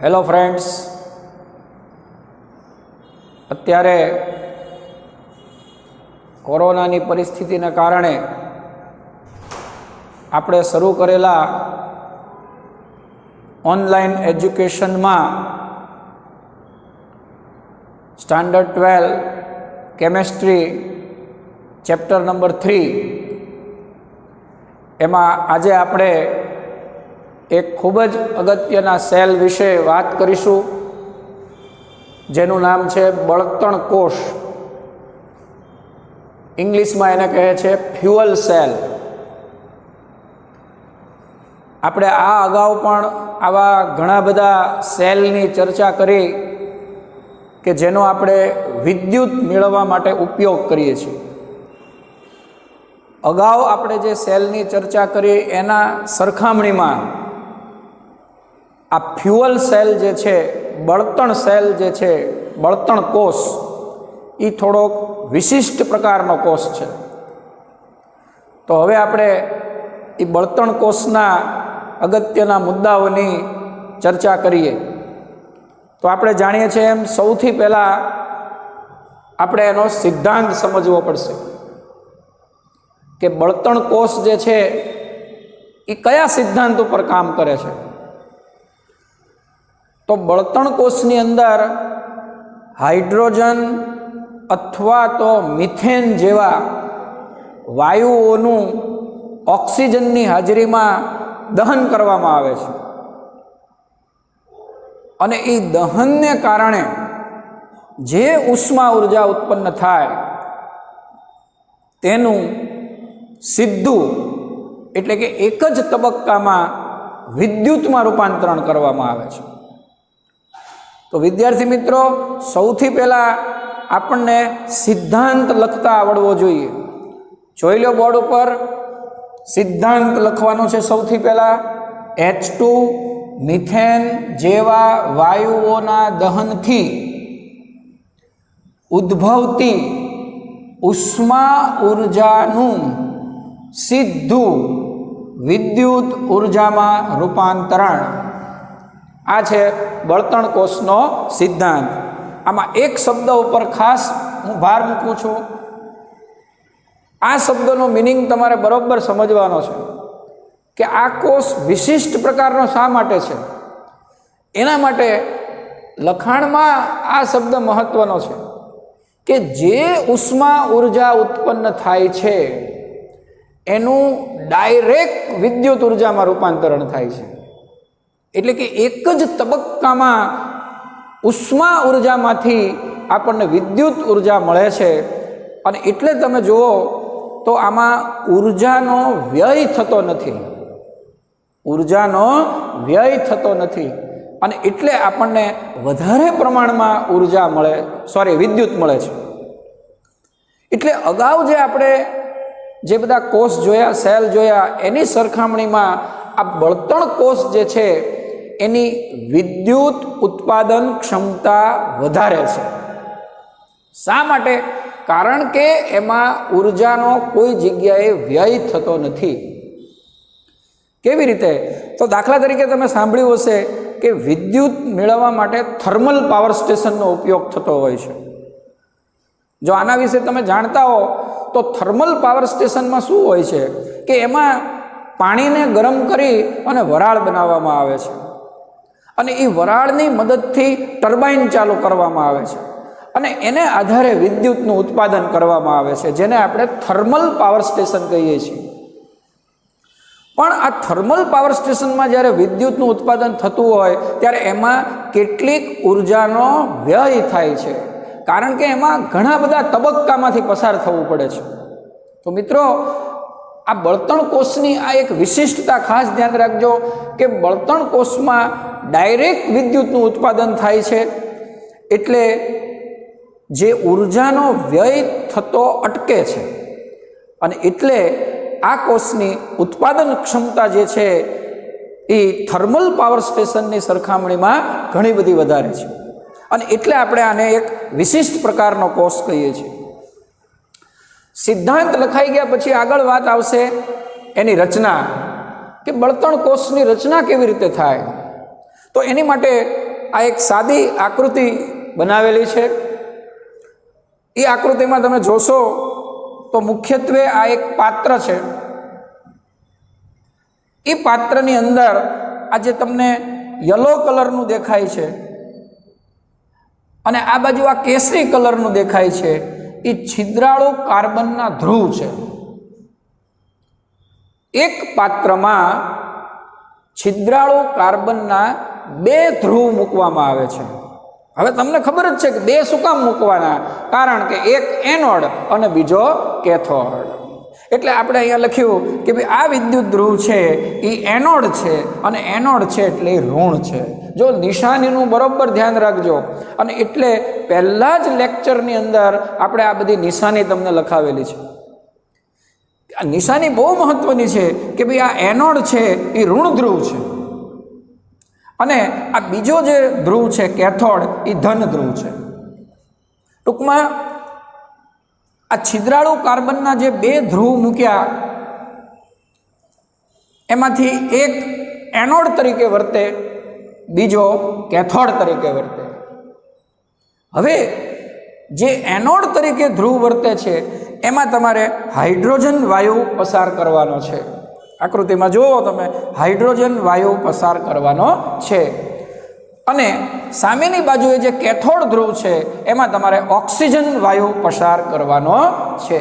Hello friends, અત્યારે કોરોનાની પરિસ્થિતિને કારણે આપણે શરૂ કરેલા ઓનલાઈન એજ્યુકેશનમાં સ્ટાન્ડર્ડ 12 કેમેસ્ટ્રી ચેપ્ટર નંબર 3 એમાં આજે આપણે એક ખૂબ જ અગત્યના સેલ વિશે વાત કરીશું, જેનું નામ છે બળતણ કોષ. ઇંગ્લિશમાં એને કહે છે ફ્યુઅલ સેલ. આપણે આ અગાઉ પણ આવા ઘણા બધા સેલની ચર્ચા કરી કે જેનો આપણે વિદ્યુત મેળવવા માટે ઉપયોગ કરીએ છીએ. અગાઉ આપણે જે સેલની ચર્ચા કરી એના સરખામણીમાં આ ફ્યુઅલ સેલ જે છે, બળતણ સેલ જે છે, બળતણ કોષ, એ થોડોક વિશિષ્ટ પ્રકારનો કોષ છે. તો હવે આપણે એ બળતણ કોષના અગત્યના મુદ્દાઓની ચર્ચા કરીએ. તો આપણે જાણીએ છીએ એમ સૌથી પહેલાં આપણે એનો સિદ્ધાંત સમજવો પડશે કે બળતણ કોષ જે છે એ કયા સિદ્ધાંત ઉપર કામ કરે છે. તો બળતણ કોષની અંદર હાઇડ્રોજન અથવા તો મિથેન જેવા વાયુઓનું ઓક્સિજનની હાજરીમાં દહન કરવામાં આવે છે, અને એ દહનને કારણે જે ઉષ્મા ઉર્જા ઉત્પન્ન થાય તેનું સીધું એટલે કે એક જ તબક્કામાં વિદ્યુતમાં રૂપાંતરણ કરવામાં આવે છે. તો વિદ્યાર્થી મિત્રો, સૌથી પહેલાં આપણને સિદ્ધાંત લખતા આવડવો જોઈએ. જોઈ લો બોર્ડ ઉપર, સિદ્ધાંત લખવાનો છે. સૌથી પહેલાં H2 મિથેન જેવા વાયુઓના દહનથી ઉદ્ભવતી ઉષ્મા ઉર્જાનું સીધું વિદ્યુત ઉર્જામાં રૂપાંતરણ. આ છે બળતણ કોષનો સિદ્ધાંત. આમાં એક શબ્દ ઉપર ખાસ હું ભાર મૂકું છું. આ શબ્દનો મિનિંગ તમારે બરોબર સમજવાનો છે કે આ કોષ વિશિષ્ટ પ્રકારનો શા માટે છે. એના માટે લખાણમાં આ શબ્દ મહત્વનો છે કે જે ઉષ્મા ઉર્જા ઉત્પન્ન થાય છે એનું ડાયરેક્ટ વિદ્યુત ઉર્જામાં રૂપાંતરણ થાય છે. એટલે કે એક જ તબક્કામાં ઉષ્મા ઉર્જામાંથી આપણને વિદ્યુત ઉર્જા મળે છે. અને એટલે તમે જુઓ તો આમાં ઉર્જાનો વ્યય થતો નથી, ઉર્જાનો વ્યય થતો નથી, અને એટલે આપણને વધારે પ્રમાણમાં વિદ્યુત મળે છે. એટલે અગાઉ જે આપણે જે બધા કોષ જોયા, સેલ જોયા, એની સરખામણીમાં આ બળતણ કોષ જે છે એની વિદ્યુત ઉત્પાદન ક્ષમતા વધારે છે. શા માટે? કારણ કે એમાં ઉર્જાનો કોઈ જગ્યાએ વ્યય થતો નથી. કેવી રીતે? તો દાખલા તરીકે તમે સાંભળ્યું હશે કે વિદ્યુત મેળવવા માટે થર્મલ પાવર સ્ટેશનનો ઉપયોગ થતો હોય છે. જો આના વિશે તમે જાણતા હો તો થર્મલ પાવર સ્ટેશનમાં શું હોય છે કે એમાં પાણીને ગરમ કરી અને વરાળ બનાવવામાં આવે છે, અને એ વરાળની મદદથી ટર્બાઇન ચાલુ કરવામાં આવે છે, અને એને આધારે વિદ્યુતનું ઉત્પાદન કરવામાં આવે છે, જેને આપણે થર્મલ પાવર સ્ટેશન કહીએ છીએ. પણ આ થર્મલ પાવર સ્ટેશનમાં જ્યારે વિદ્યુતનું ઉત્પાદન થતું હોય ત્યારે એમાં કેટલીક ઉર્જાનો વ્યય થાય છે, કારણ કે એમાં ઘણા બધા તબક્કામાંથી પસાર થવું પડે છે. તો મિત્રો, આ બળતણ કોષની આ એક વિશિષ્ટતા ખાસ ધ્યાન રાખજો કે બળતણ કોષમાં ડાયરેક્ટ વિદ્યુતનું ઉત્પાદન થાય છે, એટલે જે ઉર્જાનો વ્યય થતો અટકે છે, અને એટલે આ કોષની ઉત્પાદન ક્ષમતા જે છે એ થર્મલ પાવર સ્ટેશનની સરખામણીમાં ઘણી બધી વધારે છે. અને એટલે આપણે આને એક વિશિષ્ટ પ્રકારનો કોષ કહીએ છીએ. સિદ્ધાંત લખાઈ ગયા પછી આગળ વાત આવશે એની રચના, કે બળતણ કોષની રચના કેવી રીતે થાય. તો એની માટે આ એક સાદી આકૃતિ બનાવેલી છે. એ આકૃતિમાં તમે જોશો તો મુખ્યત્વે આ એક પાત્ર છે. એ પાત્રની અંદર આ જે તમને યલો કલરનું દેખાય છે અને આ બાજુ આ કેસરી કલરનું દેખાય છે, એ છિદ્રાળુ કાર્બનના ધ્રુવ છે. એક પાત્રમાં છિદ્રાળુ કાર્બનના 2 ધ્રુવ મૂકવામાં આવે છે. હવે તમને ખબર જ છે કે 2 શું કામ મૂકવાના? કારણ કે એક એનોડ અને બીજો કેથોડ. એટલે આપણે અહીંયા લખ્યું કે ભાઈ આ વિદ્યુત ધ્રુવ છે એ એનોડ છે અને એનોડ છે એટલે ઋણ છે. જો નિશાનીનું બરોબર ધ્યાન રાખજો. અને એટલે પહેલા જ લેક્ચરની અંદર આપણે આ બધી નિશાની તમને લખાવેલી છે. આ નિશાની બહુ મહત્વની છે કે ભાઈ આ એનોડ છે એ ઋણ ધ્રુવ છે અને આ બીજો જે ધ્રુવ છે કેથોડ એ ધન ધ્રુવ છે. ટૂંકમાં આ છિદ્રાળુ કાર્બનના જે 2 ધ્રુવ મૂક્યા એમાંથી એક એનોડ તરીકે વર્તે, બીજો કેથોડ તરીકે વર્તે. હવે જે એનોડ તરીકે ધ્રુવ વર્તે છે એમાં તમારે હાઇડ્રોજન વાયુ પસાર કરવાનો છે. આકૃતિમાં જુઓ તમે, હાઇડ્રોજન વાયુ પસાર કરવાનો છે. અને સામેની બાજુએ જે કેથોડ ધ્રુવ છે એમાં તમારે ઓક્સિજન વાયુ પસાર કરવાનો છે.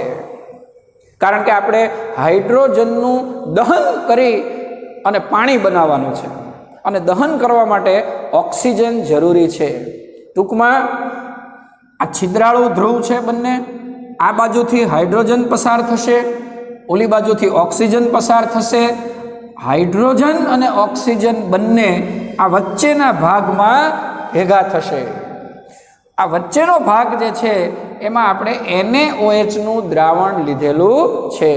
કારણ કે આપણે હાઇડ્રોજનનું દહન કરી અને પાણી બનાવવાનું છે અને દહન કરવા માટે ઓક્સિજન જરૂરી છે. ટૂંકમાં આ છિદ્રાળુ ધ્રુવ છે બંને, આ બાજુથી હાઇડ્રોજન પસાર થશે, ઓલી બાજુથી ઓક્સિજન પસાર થશે. હાઇડ્રોજન અને ઓક્સિજન બંને આ વચ્ચેના ભાગમાં ભેગા થશે. આ વચ્ચેનો ભાગ જે છે એમાં આપણે NaOH દ્રાવણ લીધેલું છે.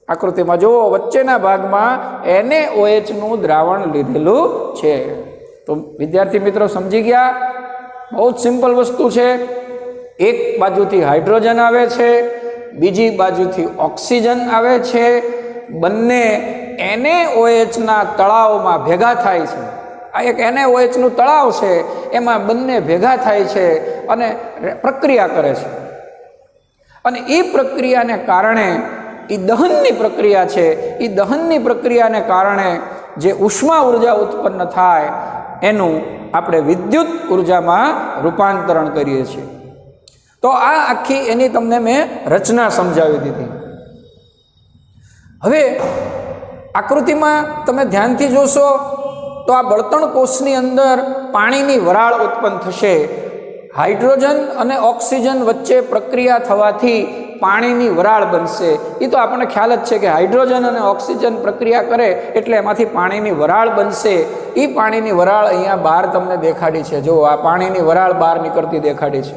આકૃતિમાં જુઓ, વચ્ચેના ભાગમાં NaOH દ્રાવણ લીધેલું છે. તો વિદ્યાર્થી મિત્રો સમજી ગયા? બહુ જ સિમ્પલ વસ્તુ છે. એક બાજુથી હાઇડ્રોજન આવે છે, બીજી બાજુથી ઓક્સિજન આવે છે. બંને NaOH તળાવમાં ભેગા થાય છે. આ એક NaOH તળાવ છે, એમાં બંને ભેગા થાય છે અને પ્રક્રિયા કરે છે. અને એ પ્રક્રિયાને કારણે, એ દહનની પ્રક્રિયા છે, એ દહનની પ્રક્રિયાને કારણે જે ઉષ્મા ઉર્જા ઉત્પન્ન થાય એનું આપણે વિદ્યુત ઉર્જામાં રૂપાંતરણ કરીએ છીએ. તો આ આખી એની તમને મેં રચના સમજાવી દીધી. હવે આકૃતિમાં તમે ધ્યાનથી જોશો તો આ બળતણ કોષની અંદર પાણીની વરાળ ઉત્પન્ન થશે. હાઇડ્રોજન અને ઓક્સિજન વચ્ચે પ્રક્રિયા થવાથી પાણીની વરાળ બનશે. એ તો આપણને ખ્યાલ જ છે કે હાઇડ્રોજન અને ઓક્સિજન પ્રક્રિયા કરે એટલે એમાંથી પાણીની વરાળ બનશે. એ પાણીની વરાળ અહીંયા બહાર તમને દેખાડી છે. જો આ પાણીની વરાળ બહાર નીકળતી દેખાડી છે.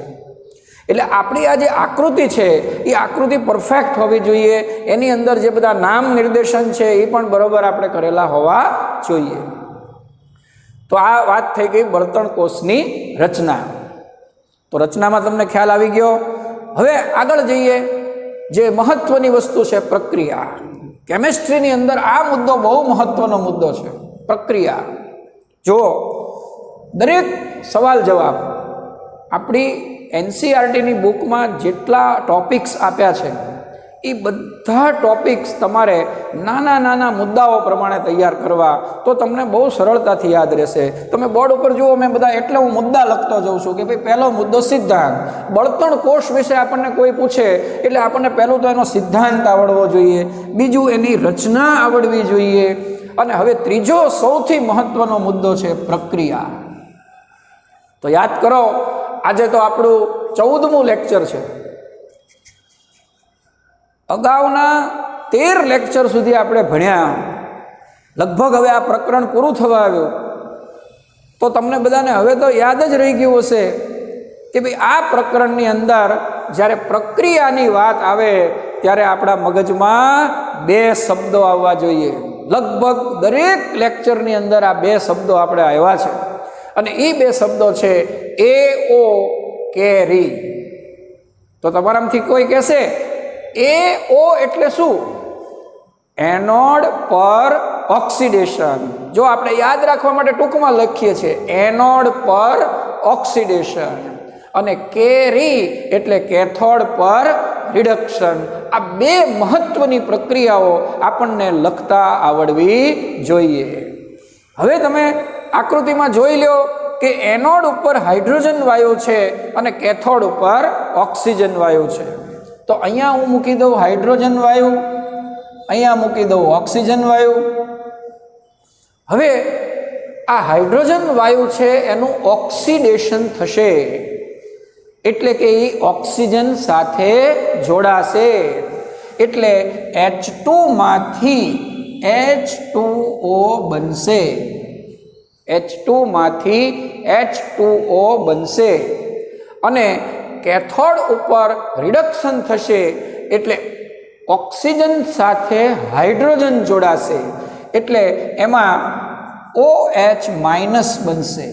એટલે આપણી આ જે આકૃતિ છે એ આકૃતિ પરફેક્ટ હોવી જોઈએ. એની અંદર જે બધા નામ નિર્દેશન છે એ પણ બરોબર આપણે કરેલા હોવા જોઈએ. તો આ વાત થઈ ગઈ બળતણ કોષની રચના. તો રચનામાં તમને ખ્યાલ આવી ગયો. હવે આગળ જઈએ. જે મહત્વની વસ્તુ છે પ્રક્રિયા. કેમેસ્ટ્રીની અંદર આ મુદ્દો બહુ મહત્વનો મુદ્દો છે, પ્રક્રિયા. જો દરેક સવાલ જવાબ આપણી NCERTની બુકમાં જેટલા ટોપિક્સ આપ્યા છે એ બધા ટોપિક્સ તમારે નાના નાના મુદ્દાઓ પ્રમાણે તૈયાર કરવા, તો તમને બહુ સરળતાથી યાદ રહેશે. તમે બોર્ડ ઉપર જુઓ, મેં બધા એટલે હું મુદ્દા લખતો જાઉં છું કે ભાઈ પહેલો મુદ્દો સિદ્ધાંત. બળતણ કોષ વિશે આપણને કોઈ પૂછે એટલે આપણને પહેલું તો એનો સિદ્ધાંત આવડવો જોઈએ, બીજું એની રચના આવડવી જોઈએ, અને હવે ત્રીજો સૌથી મહત્વનો મુદ્દો છે પ્રક્રિયા. તો યાદ કરો, આજે તો આપણું 14મું લેક્ચર છે. અગાઉના 13 લેક્ચર સુધી આપણે ભણ્યા. લગભગ હવે આ પ્રકરણ પૂરું થવા આવ્યું. તો તમને બધાને હવે તો યાદ જ રહી ગયું હશે કે ભાઈ આ પ્રકરણની અંદર જ્યારે પ્રક્રિયાની વાત આવે ત્યારે આપણા મગજમાં 2 શબ્દો આવવા જોઈએ. લગભગ દરેક લેક્ચરની અંદર આ 2 શબ્દો આપણે આવ્યા છે. અને એ 2 શબ્દો છે AO કેરી. તો તમારામાંથી કોઈ કહેશે AO એટલે શું? એનોડ પર ઓક્સિડેશન. જો આપણે યાદ રાખવા માટે ટૂંકમાં લખીએ છીએ એનોડ પર ઓક્સિડેશન, અને કેરી એટલે કેથોડ પર રિડક્શન. આ બે મહત્વની પ્રક્રિયાઓ આપણને લખતા આવડવી જોઈએ. હવે તમે આકૃતિમાં જોઈ લો કે એનોડ ઉપર હાઇડ્રોજન વાયુ છે અને કેથોડ ઉપર ઓક્સિજન વાયુ છે. તો અહીંયા હું મૂકી દઉં હાઇડ્રોજન વાયુ, અહીંયા મૂકી દઉં ઓક્સિજન વાયુ. હવે આ હાઇડ્રોજન વાયુ છે એનું ઓક્સિડેશન થશે, એટલે કે એ ઓક્સિજન સાથે જોડાશે, એટલે H2 માંથી H2O બનશે. H2 માંથી H2O બનશે અને કેથોડ ઉપર રિડક્શન થશે, એટલે ઓક્સિજન સાથે હાઇડ્રોજન જોડાશે, એટલે એમાં OH માઇનસ બનશે.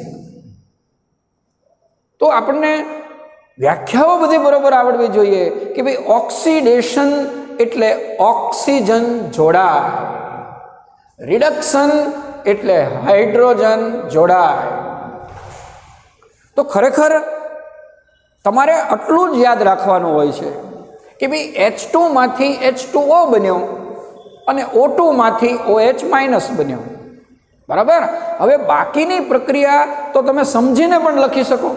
તો આપણને વ્યાખ્યાઓ બધી બરોબર આવડવી જોઈએ કે ભાઈ ઓક્સિડેશન એટલે ઓક્સિજન જોડાય, રિડક્શન એટલે હાઇડ્રોજન જોડાય. તો ખરેખર તમારે આટલું જ યાદ રાખવાનું હોય છે કે ભાઈ H2 માંથી H2O બન્યો અને O2 માંથી OH માઇનસ બન્યો. બરાબર. હવે બાકીની પ્રક્રિયા તો તમે સમજીને પણ લખી શકો.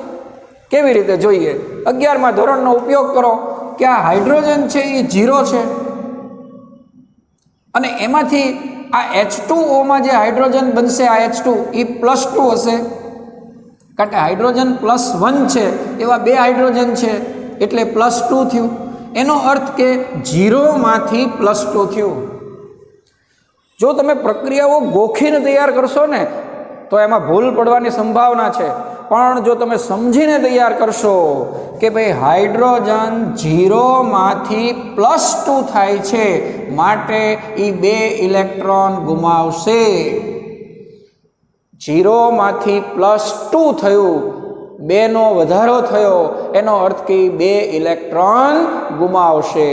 કેવી રીતે જોઈએ? 11મા ધોરણનો ઉપયોગ કરો કે આ હાઇડ્રોજન છે એ 0 છે અને એમાંથી આ H2O માં જે હાઇડ્રોજન બનશે આ H2 એ +2 હશે, કારણ કે હાઇડ્રોજન +1 છે, એવા 2 હાઇડ્રોજન છે એટલે +2 થયું. એનો અર્થ કે 0 માંથી +2 થયું. જો તમે પ્રક્રિયાઓ ગોખીને તૈયાર કરશો ને તો એમાં ભૂલ પડવાની સંભાવના છે, પણ જો તમે સમજીને તૈયાર કરશો કે ભાઈ હાઇડ્રોજન 0 માંથી +2 થાય છે માટે એ 2 ઇલેક્ટ્રોન ગુમાવશે. 0 માંથી +2 થયું, 2 નો વધારો થયો, એનો અર્થ કે 2 ઇલેક્ટ્રોન ગુમાવશે.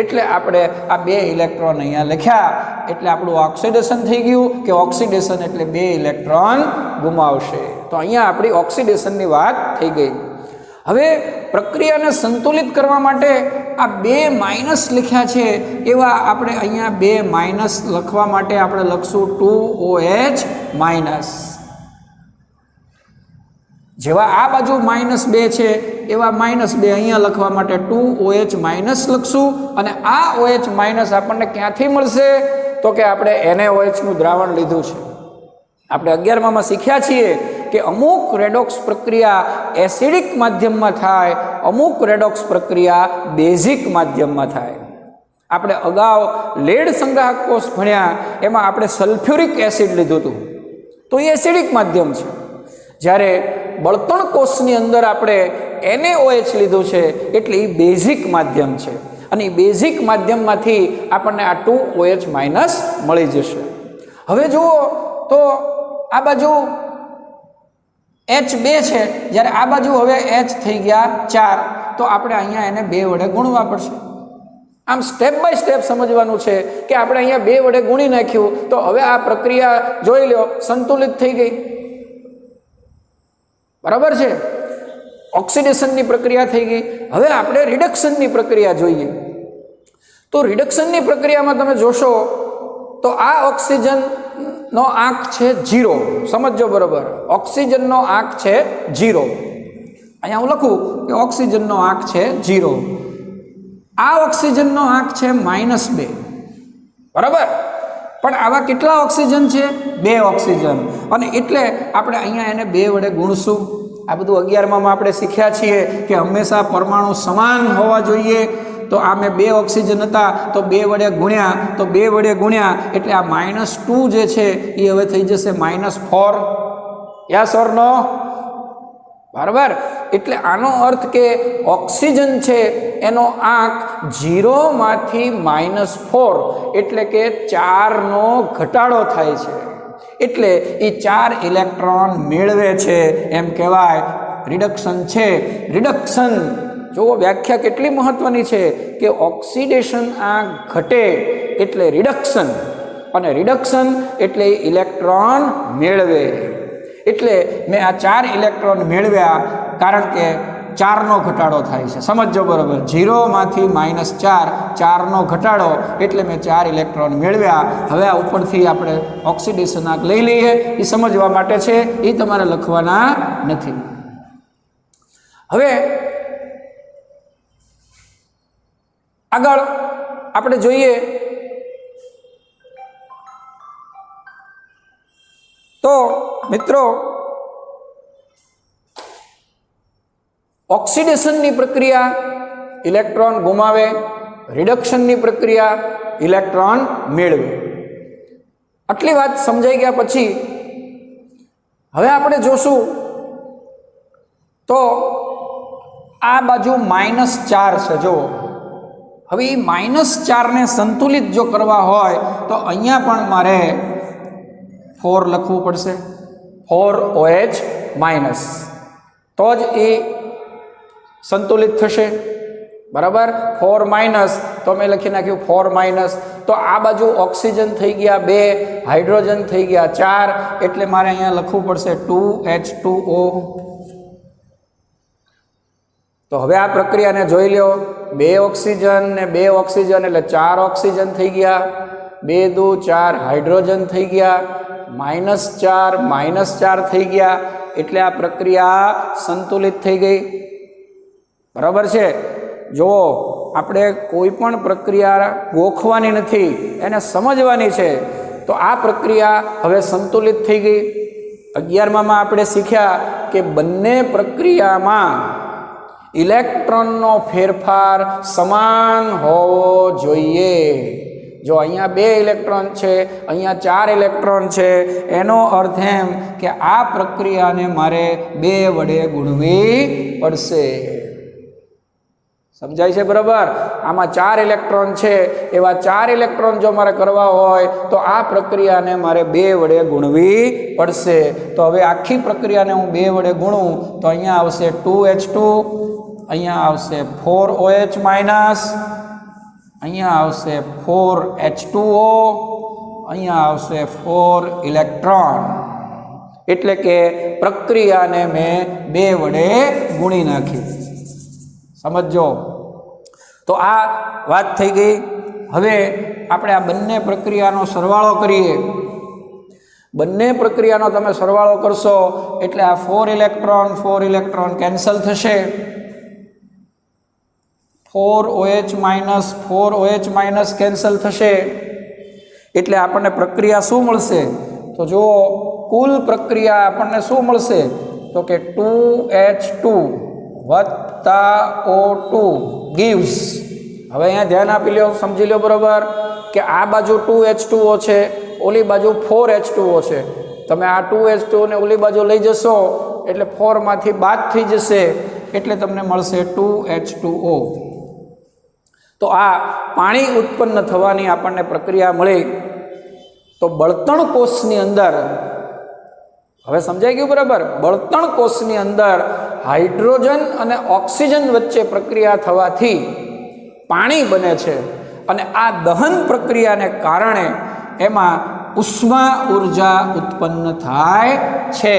એટલે આપણે આ 2 ઇલેક્ટ્રોન અહીંયા લખ્યા, એટલે આપણું ઓક્સિડેશન થઈ ગયું કે ઓક્સિડેશન એટલે 2 ઇલેક્ટ્રોન ગુમાવશે. તો અહીંયા આપણી ઓક્સિડેશનની વાત થઈ ગઈ. હવે પ્રક્રિયાને સંતુલિત કરવા માટે આ 2 માઇનસ લખ્યા છે, એવા આપણે અહીંયા 2 માઇનસ લખવા માટે આપણે લખશું 2OH માઇનસ. જેવા આ બાજુ -2 છે એવા -2 અહીંયા લખવા માટે 2OH માઇનસ લખશું. અને આ OH માઇનસ આપણને ક્યાંથી મળશે? તો કે આપણે NaOH નું દ્રાવણ લીધું છે. આપણે 11માં શીખ્યા છીએ કે અમુક રેડોક્સ પ્રક્રિયા એસિડિક માધ્યમમાં થાય, અમુક રેડોક્સ પ્રક્રિયા બેઝિક માધ્યમમાં થાય. આપણે અગાઉ લેડ સંગ્રાહક કોષ ભણ્યા, એમાં આપણે સલ્ફ્યુરિક એસિડ લીધું હતું, તો એ એસિડિક માધ્યમ છે. જ્યારે બળતણ કોષની અંદર આપણે NaOH લીધું છે એટલે એ બેઝિક માધ્યમ છે, અને એ બેઝિક માધ્યમમાંથી આપણને આ 2OH માઇનસ મળી જશે. હવે જુઓ તો આ બાજુ H2 છે, જ્યારે આ બાજુ હવે H થઈ ગયા 4, તો આપણે અહીંયા એને 2 વડે ગુણવા પડશે. આમ સ્ટેપ બાય સ્ટેપ સમજવાનું છે કે આપણે અહીંયા 2 વડે ગુણી નાખ્યું તો હવે આ પ્રક્રિયા જોઈ લો સંતુલિત થઈ ગઈ. બરાબર છે, ઓક્સિડેશનની પ્રક્રિયા થઈ ગઈ. હવે આપણે રિડક્શનની પ્રક્રિયા જોઈએ. તો રિડક્શનની પ્રક્રિયામાં તમે જોશો તો આ ઓક્સિજનનો આંક છે 0. સમજો બરાબર, ઓક્સિજનનો આંક છે 0. અહીંયા હું લખું કે ઓક્સિજનનો આંક છે 0. આ ઓક્સિજનનો આંક છે -2. બરાબર, પણ આવા કેટલા ઓક્સિજન છે? 2 ઓક્સિજન. અને એટલે આપણે અહીંયા એને 2 વડે ગુણશું. આ બધું 11માં આપણે શીખ્યા છીએ કે હંમેશા પરમાણુ સમાન હોવા જોઈએ. તો આ મેં 2 ઓક્સિજન હતા તો 2 વડે ગુણ્યા, તો 2 વડે ગુણ્યા એટલે આ -2 જે છે એ હવે થઈ જશે -4. યસ ઓર નો? બરાબર. એટલે આનો અર્થ કે ઓક્સિજન છે એનો આંક 0 માંથી -4 એટલે કે 4 નો ઘટાડો થાય છે, એટલે એ 4 ઇલેક્ટ્રોન મેળવે છે, એમ કહેવાય. રિડક્શન છે. રિડક્શન જો વ્યાખ્યા કેટલી મહત્વની છે કે ઓક્સિડેશન આંક ઘટે એટલે રિડક્શન, અને રિડક્શન એટલે ઇલેક્ટ્રોન મેળવે. એટલે મેં આ 4 ઇલેક્ટ્રોન મેળવ્યા, કારણ કે 4નો ઘટાડો થાય છે. સમજો બરાબર, 0માંથી -4, 4નો ઘટાડો, એટલે મેં 4 ઇલેક્ટ્રોન મેળવ્યા. હવે આ ઉપરથી આપણે ઓક્સિડેશન લઈ લઈએ, એ સમજવા માટે છે, એ તમારે લખવાના નથી. હવે આગળ આપણે જોઈએ તો મિત્રો, ઓક્સિડેશનની પ્રક્રિયા ઇલેક્ટ્રોન ગુમાવે, રિડક્શનની પ્રક્રિયા ઇલેક્ટ્રોન મેળવે. આટલી વાત સમજાઈ ગયા પછી હવે આપણે જોશું તો આ બાજુ -4 છે. જો હવે એ -4ને સંતુલિત જો કરવા હોય તો અહીંયા પણ મારે 4 લખવું પડશે, 4OH-, તો જ એ સંતુલિત થશે. બરાબર, 4- તો મેં લખી નાખ્યું 4-, તો આ બાજુ ઓક્સિજન થઈ ગયા 2, હાઇડ્રોજન થઈ ગયા 4, એટલે મારે અહીંયા લખવું પડશે 2H2O. તો હવે આ પ્રક્રિયાને જોઈ લો, 2 ઓક્સિજન ને 2 ઓક્સિજન એટલે 4 ઓક્સિજન થઈ ગયા, 2 દુ 4 હાઇડ્રોજન થઈ ગયા, -4 થઈ ગયા, એટલે આ પ્રક્રિયા સંતુલિત થઈ ગઈ. બરાબર છે. જો આપણે કોઈ પણ પ્રક્રિયા ગોખવાની નથી, એને સમજવાની છે. તો આ પ્રક્રિયા હવે સંતુલિત થઈ ગઈ. 11માં આપણે શીખ્યા કે બંને પ્રક્રિયામાં ઇલેક્ટ્રોનનો ફેરફાર સમાન હોવો જોઈએ. જો અહીંયા 2 ઇલેક્ટ્રોન છે, અહીંયા 4 ઇલેક્ટ્રોન છે, એનો અર્થ એમ કે આ પ્રક્રિયાને મારે 2 વડે ગુણવી પડશે. સમજાય છે બરાબર? આમાં 4 ઇલેક્ટ્રોન છે, એવા 4 ઇલેક્ટ્રોન જો મારે કરવા હોય તો આ પ્રક્રિયાને મારે 2 વડે ગુણવી પડશે. તો હવે આખી પ્રક્રિયાને હું 2 વડે ગુણું તો અહીંયા આવશે 2H2, અહીંયા આવશે 4OH-, અહીંયા આવશે 4H2O, અહીંયા આવશે 4 ઇલેક્ટ્રોન. એટલે કે પ્રક્રિયાને મેં 2 વડે ગુણી નાખી. સમજો. તો આ વાત થઈ ગઈ. હવે આપણે આ બંને પ્રક્રિયાનો સરવાળો કરીએ. બંને પ્રક્રિયાનો તમે સરવાળો કરશો એટલે આ 4 ઇલેક્ટ્રોન કેન્સલ થશે. 4OH- કેન્સલ થશે. એટલે આપણને પ્રક્રિયા શું મળશે? તો જો કુલ પ્રક્રિયા આપણને શું મળશે? તો કે 2H2 + O2 gives. હવે અહીંયા ધ્યાન આપી લો, સમજી લો બરાબર કે આ બાજુ 2H2O છે, ઓલી બાજુ 4H2O છે. તમે આ 2H2O ને ઓલી બાજુ લઈ જશો એટલે 4માંથી બાદ થઈ જશે, એટલે તમને મળશે 2H2O. તો આ પાણી ઉત્પન્ન થવાની આપણને પ્રક્રિયા મળી. તો બળતણ કોષની અંદર, હવે સમજાઈ ગયું બરાબર? બળતણ કોષની અંદર હાઇડ્રોજન અને ઓક્સિજન વચ્ચે પ્રક્રિયા થવાથી પાણી બને છે, અને આ દહન પ્રક્રિયાને કારણે એમાં ઉષ્મા ઉર્જા ઉત્પન્ન થાય છે,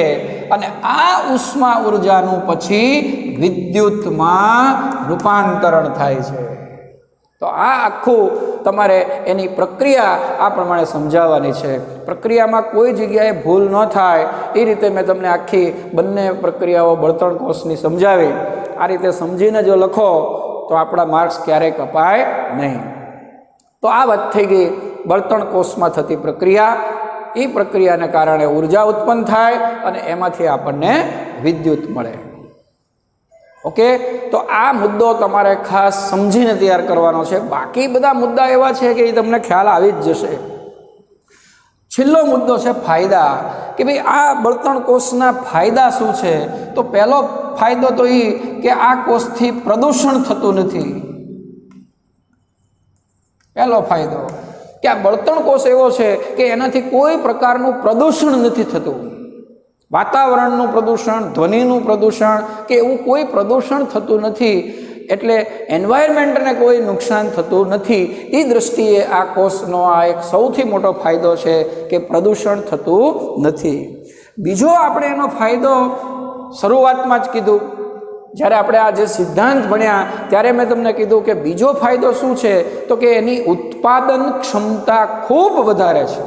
અને આ ઉષ્મા ઉર્જાનું પછી વિદ્યુતમાં રૂપાંતરણ થાય છે. તો આ આખું તમારે એની પ્રક્રિયા આ પ્રમાણે સમજાવવાની છે. પ્રક્રિયામાં કોઈ જગ્યાએ ભૂલ ન થાય એ રીતે મેં તમને આખી બંને પ્રક્રિયાઓ બળતણ કોષની સમજાવી. આ રીતે સમજીને જો લખો તો આપણા માર્ક્સ ક્યારેય કપાય નહીં. તો આ વાત થઈ ગઈ બળતણ કોષમાં થતી પ્રક્રિયા. એ પ્રક્રિયાને કારણે ઉર્જા ઉત્પન્ન થાય અને એમાંથી આપણને વિદ્યુત મળે. ઓકે, તો આ મુદ્દો તમારે ખાસ સમજીને તૈયાર કરવાનો છે. બાકી બધા મુદ્દા એવા છે કે એ તમને ખ્યાલ આવી જ જશે. છેલ્લો મુદ્દો છે ફાયદા, કે ભાઈ આ બળતણ કોષના ફાયદા શું છે? તો પહેલો ફાયદો તો એ કે આ કોષથી પ્રદૂષણ થતું નથી. પહેલો ફાયદો કે આ બળતણ કોષ એવો છે કે એનાથી કોઈ પ્રકારનું પ્રદૂષણ નથી થતું. વાતાવરણનું પ્રદૂષણ, ધ્વનિનું પ્રદૂષણ કે એવું કોઈ પ્રદૂષણ થતું નથી. એટલે એન્વાયરમેન્ટને કોઈ નુકસાન થતું નથી. એ દૃષ્ટિએ આ કોષનો આ એક સૌથી મોટો ફાયદો છે કે પ્રદૂષણ થતું નથી. બીજો આપણે એનો ફાયદો શરૂઆતમાં જ કીધું, જ્યારે આપણે આ જે સિદ્ધાંત ભણ્યા ત્યારે મેં તમને કીધું કે બીજો ફાયદો શું છે, તો કે એની ઉત્પાદન ક્ષમતા ખૂબ વધારે છે.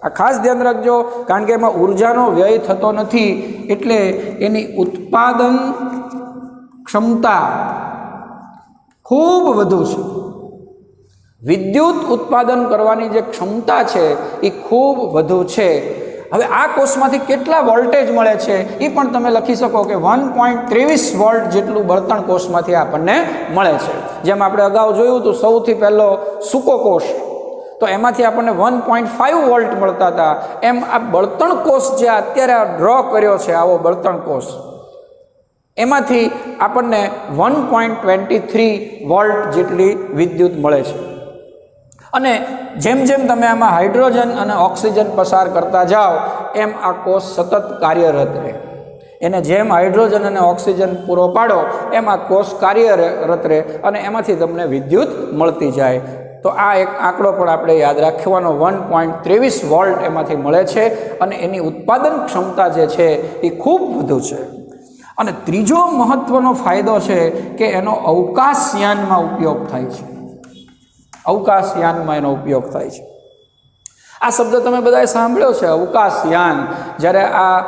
આ ખાસ ધ્યાન રાખજો, કારણ કે એમાં ઉર્જાનો વ્યય થતો નથી, એટલે એની ઉત્પાદન ક્ષમતા ખૂબ વધુ છે. વિદ્યુત ઉત્પાદન કરવાની જે ક્ષમતા છે એ ખૂબ વધુ છે. હવે આ કોષમાંથી કેટલા વોલ્ટેજ મળે છે એ પણ તમે લખી શકો કે 1.23 વોલ્ટ જેટલું બળતણ કોષમાંથી આપણને મળે છે. જેમ આપણે અગાઉ જોયું હતું, સૌથી પહેલો સૂકો કોષ, તો એમાંથી આપણને 1.5 વોલ્ટ મળતા હતા. એમ આ બળતણ કોષ જે અત્યારે ડ્રો કર્યો છે, આવો બળતણ કોષ, એમાંથી આપણને 1.23 વોલ્ટ જેટલી વિદ્યુત મળે છે. અને જેમ જેમ તમે આમાં હાઇડ્રોજન અને ઓક્સિજન પસાર કરતા જાઓ એમ આ કોષ સતત કાર્યરત રહે. એને જેમ હાઇડ્રોજન અને ઓક્સિજન પૂરો પાડો એમ આ કોષ કાર્યરત રહે અને એમાંથી તમને વિદ્યુત મળતી જાય. તો આ એક આંકડો પણ આપણે યાદ રાખવાનો, 1.23 વોલ્ટ એમાંથી મળે છે અને એની ઉત્પાદન ક્ષમતા જે છે એ ખૂબ વધુ છે. અને ત્રીજો મહત્વનો ફાયદો છે કે એનો અવકાશયાનમાં ઉપયોગ થાય છે. અવકાશયાનમાં એનો ઉપયોગ થાય છે. આ શબ્દ તમે બધાએ સાંભળ્યો છે, અવકાશયાન. જ્યારે આ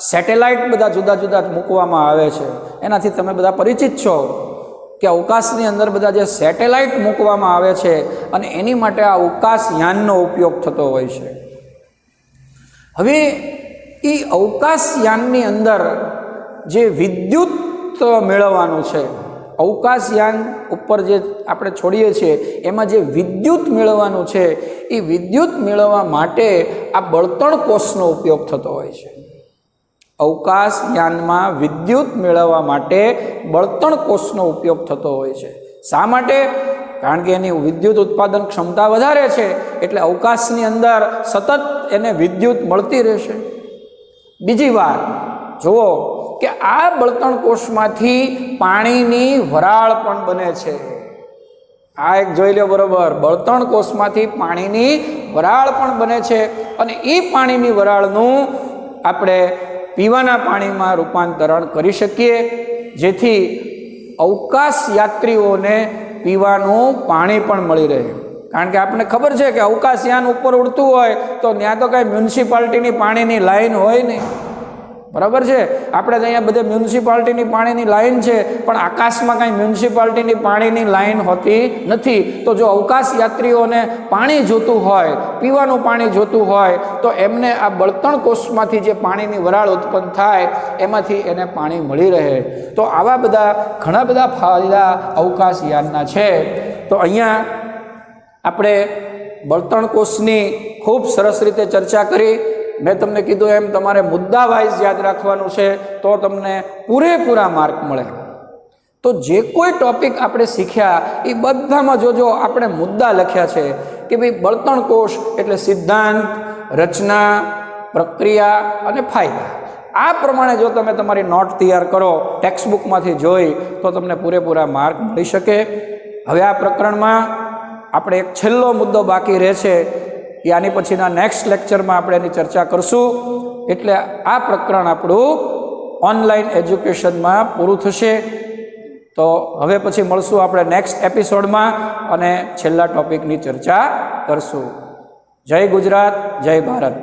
સેટેલાઇટ બધા જુદા જુદા મૂકવામાં આવે છે એનાથી તમે બધા પરિચિત છો કે અવકાશની અંદર બધા જે સેટેલાઇટ મૂકવામાં આવે છે અને એની માટે આ અવકાશયાનનો ઉપયોગ થતો હોય છે. હવે એ અવકાશયાનની અંદર જે વિદ્યુત મેળવવાનું છે, અવકાશયાન ઉપર જે આપણે છોડીએ છીએ એમાં જે વિદ્યુત મેળવવાનું છે એ વિદ્યુત મેળવવા માટે આ બળતણ કોષનો ઉપયોગ થતો હોય છે. અવકાશયાનમાં વિદ્યુત મેળવવા માટે બળતણ કોષનો ઉપયોગ થતો હોય છે. શા માટે? કારણ કે એની વિદ્યુત ઉત્પાદન ક્ષમતા વધારે છે, એટલે અવકાશની અંદર સતત એને વિદ્યુત મળતી રહેશે. બીજી વાત જુઓ કે આ બળતણ કોષમાંથી પાણીની વરાળ પણ બને છે. આ એક જોઈ લો બરોબર, બળતણ કોષમાંથી પાણીની વરાળ પણ બને છે અને એ પાણીની વરાળનું આપણે પીવાના પાણીમાં રૂપાંતરણ કરી શકીએ, જેથી અવકાશ યાત્રીઓને પીવાનું પાણી પણ મળી રહે. કારણ કે આપણને ખબર છે કે અવકાશયાન ઉપર ઉડતું હોય તો ત્યાં તો કાંઈ મ્યુનિસિપાલિટીની પાણીની લાઈન હોય નહીં, બરાબર છે. આપણે તો અહીંયા બધે મ્યુનિસિપાલિટીની પાણીની લાઈન છે, પણ આકાશમાં કાંઈ મ્યુનિસિપાલિટીની પાણીની લાઈન હોતી નથી. તો જો અવકાશ યાત્રીઓને પાણી જોતું હોય, પીવાનું પાણી જોતું હોય, તો એમને આ બળતણ કોષમાંથી જે પાણીની વરાળ ઉત્પન્ન થાય એમાંથી એને પાણી મળી રહે. તો આવા બધા ઘણા બધા ફાયદા અવકાશયાનના છે. તો અહીંયા આપણે બળતણ કોષની ખૂબ સરસ રીતે ચર્ચા કરી. મેં તમને કીધું એમ તમારે મુદ્દા વાઇઝ યાદ રાખવાનું છે તો તમને પૂરેપૂરા માર્ક મળે. તો જે કોઈ ટોપિક આપણે શીખ્યા એ બધામાં જો આપણે મુદ્દા લખ્યા છે કે ભાઈ બળતણ કોષ એટલે સિદ્ધાંત, રચના, પ્રક્રિયા અને ફાયદા. આ પ્રમાણે જો તમે તમારી નોટ તૈયાર કરો ટેક્સ્ટબુકમાંથી જોઈ તો તમને પૂરેપૂરા માર્ક મળી શકે. હવે આ પ્રકરણમાં આપણે એક છેલ્લો મુદ્દો બાકી રહે છે, એ આની પછીના નેક્સ્ટ લેક્ચરમાં આપણે એની ચર્ચા કરશું. એટલે આ પ્રકરણ આપણું ઓનલાઈન એજ્યુકેશનમાં પૂરું થશે. તો હવે પછી મળશું આપણે નેક્સ્ટ એપિસોડમાં અને છેલ્લા ટોપિકની ચર્ચા કરશું. જય ગુજરાત, જય ભારત.